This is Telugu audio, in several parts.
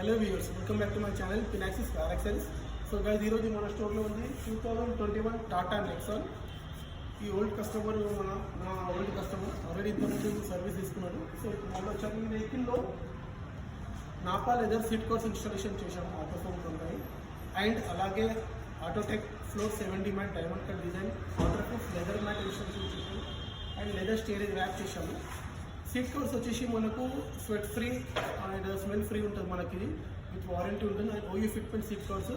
Hello viewers, welcome back to my channel పినాక్సిస్ కార్ యాక్సెసరీస్. సో గైస్, ఈరోజు మన స్టోర్లో ఉంది 2021 టాటా నెక్సాన్. ఈ ఓల్డ్ కస్టమర్ నా ఓల్డ్ కస్టమర్ ఆల్రెడీ ఇంతకుముందు సర్వీస్ తీసుకున్నాడు. సో ఇప్పుడు మళ్ళీ వచ్చాక ఈ వెహికల్లో nappa leather seat covers installation చేశాము. ఆటోఫోమ్స్ ఉంటాయి అండ్ అలాగే Autotech floor 70 mat diamond cut design waterproof leather mat installation చేశాము అండ్ లెదర్ స్టీరింగ్ ర్యాప్ చేశాము. సీట్ కవర్స్ వచ్చేసి మనకు sweat free and smell free ఉంటుంది. మనకి విత్ వారంటీ ఉంటుంది and OU fitment seat covers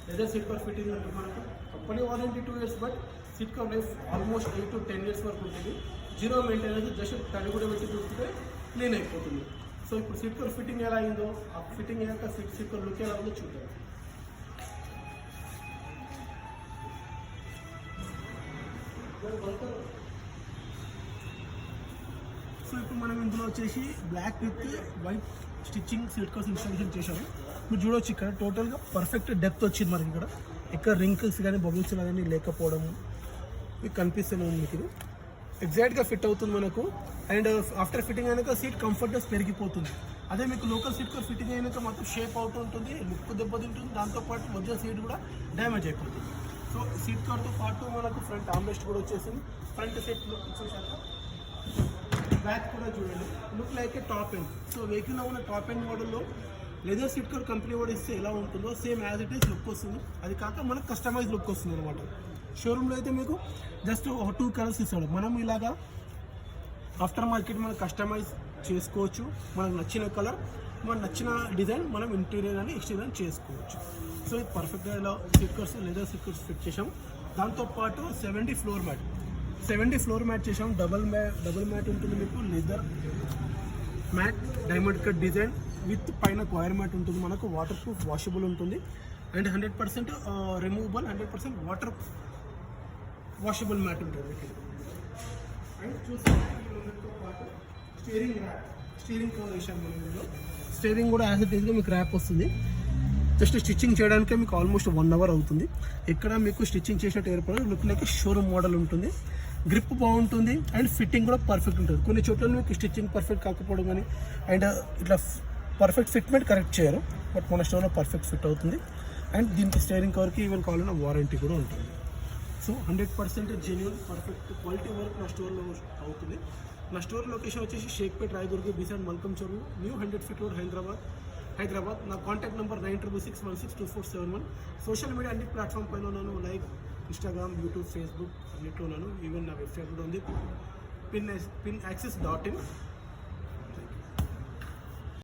leather seat cover fitting ఉంటుంది. మనకు company warranty 2 years, but seat cover life almost 8 to 10 years వరకు ఉంటుంది. జీరో మెయింటెనెన్స్, జస్ట్ తడి కూడా పెట్టి చూస్తే క్లీన్ అయిపోతుంది. సో ఇప్పుడు సీట్ కవర్ ఫిట్టింగ్ ఎలా అయిందో, ఆ ఫిట్టింగ్ అయ్యాక సీట్ కవర్ లుక్ ఎలా ఉందో చూద్దాం. సో ఇప్పుడు మనం ఇందులో వచ్చేసి black with white stitching seat covers installation చేశాము. మీరు చూడవచ్చు ఇక్కడ టోటల్గా పర్ఫెక్ట్ డెప్త్ వచ్చింది మనకి. ఇక్కడ ఎక్కడ రింకిల్స్ కానీ బబుల్స్ కానీ లేకపోవడం మీకు కనిపిస్తూనే ఉంది. మీకు ఇది ఎగ్జాక్ట్గా ఫిట్ అవుతుంది మనకు. అండ్ ఆఫ్టర్ ఫిట్టింగ్ అయినాక సీట్ కంఫర్ట్నెస్ పెరిగిపోతుంది. అదే మీకు లోకల్ సీట్ కవర్ ఫిట్టింగ్ అయినాక మొత్తం షేప్ అవుతూ ఉంటుంది, లుక్ దెబ్బతింటుంది. దాంతోపాటు మధ్య సీట్ కూడా డ్యామేజ్ అయిపోతుంది. సో సీట్ కవర్తో పాటు మనకు ఫ్రంట్ ఆర్మ్రెస్ట్ కూడా వచ్చేసింది. ఫ్రంట్ సీట్ లుక్ ఇచ్చేసాక బ్యాక్ కూడా చూడండి, లుక్ లైక్ ఏ టాప్ ఎండ్. సో వెహికల్లో ఉన్న టాప్ ఎండ్ మోడల్లో లెదర్ సీట్ కవర్ కంపెనీ కూడా ఇస్తే ఎలా ఉంటుందో same as it is look వస్తుంది. అది కాక మనకు కస్టమైజ్ లుక్ వస్తుంది అనమాట. షోరూమ్లో అయితే మీకు జస్ట్ ఒక 2 కలర్స్ ఇస్తాడు. మనం ఇలాగా ఆఫ్టర్ మార్కెట్ మనం కస్టమైజ్ చేసుకోవచ్చు. మనకు నచ్చిన కలర్, మనకు నచ్చిన డిజైన్ మనం ఇంటీరియర్ అని ఎక్స్టీరియర్ చేసుకోవచ్చు. సో ఇది పర్ఫెక్ట్గా ఇలా seat covers leather seat covers fit చేసాం. దాంతోపాటు 70 ఫ్లోర్ మ్యాట్ చేసాం. డబుల్ మ్యాట్ ఉంటుంది మీకు. Leather mat diamond cut design with పైన క్వైర్ మ్యాట్ ఉంటుంది. మనకు వాటర్ ప్రూఫ్ వాషబుల్ ఉంటుంది and 100% removable, 100% water washable mat ఉంటుంది. అండ్ చూస్తే స్టీరింగ్ కవర్ వేసాము మనం ఇందులో. స్టీరింగ్ కూడా యాజ్ ఇట్ ఈస్గా మీకు ర్యాప్ వస్తుంది. జస్ట్ స్టిచ్చింగ్ చేయడానికే మీకు ఆల్మోస్ట్ 1 hour అవుతుంది. ఎక్కడ మీకు స్టిచ్చింగ్ చేసినట్టు ఏర్పడదు. లుక్ లైక్ షోరూమ్ మోడల్ ఉంటుంది. గ్రిప్ బాగుంటుంది అండ్ ఫిట్టింగ్ కూడా పర్ఫెక్ట్ ఉంటుంది. కొన్ని చోట్ల మీకు స్టిచ్చింగ్ పర్ఫెక్ట్ కాకపోవడం కానీ అండ్ ఇట్లా పర్ఫెక్ట్ ఫిట్మెంట్ కరెక్ట్ చేయరు, బట్ మన స్టోర్లో పర్ఫెక్ట్ ఫిట్ అవుతుంది. అండ్ దీనికి స్టీరింగ్ కవర్కి ఈవెన్ కావాలన్న వారంటీ కూడా ఉంటుంది. So 100% genuine perfect quality work నా స్టోర్లో అవుతుంది. నా స్టోర్ లొకేషన్ వచ్చేసి షేక్పేట్, రాయదుర్గ్, బిసైడ్ మల్కమ్ చెరువు, న్యూ 100 feet రోడ్, హైదరాబాద్. నా కాంటాక్ట్ నెంబర్ 9666162471. సోషల్ మీడియా అన్ని ప్లాట్ఫామ్ పైన ఉన్నాను. లైక్ ఇన్స్టాగ్రామ్, యూట్యూబ్, ఫేస్బుక్ అన్నిట్లో ఉన్నాను. ఈవెన్ నా వెబ్సైట్ కూడా ఉంది, pinaxis.in.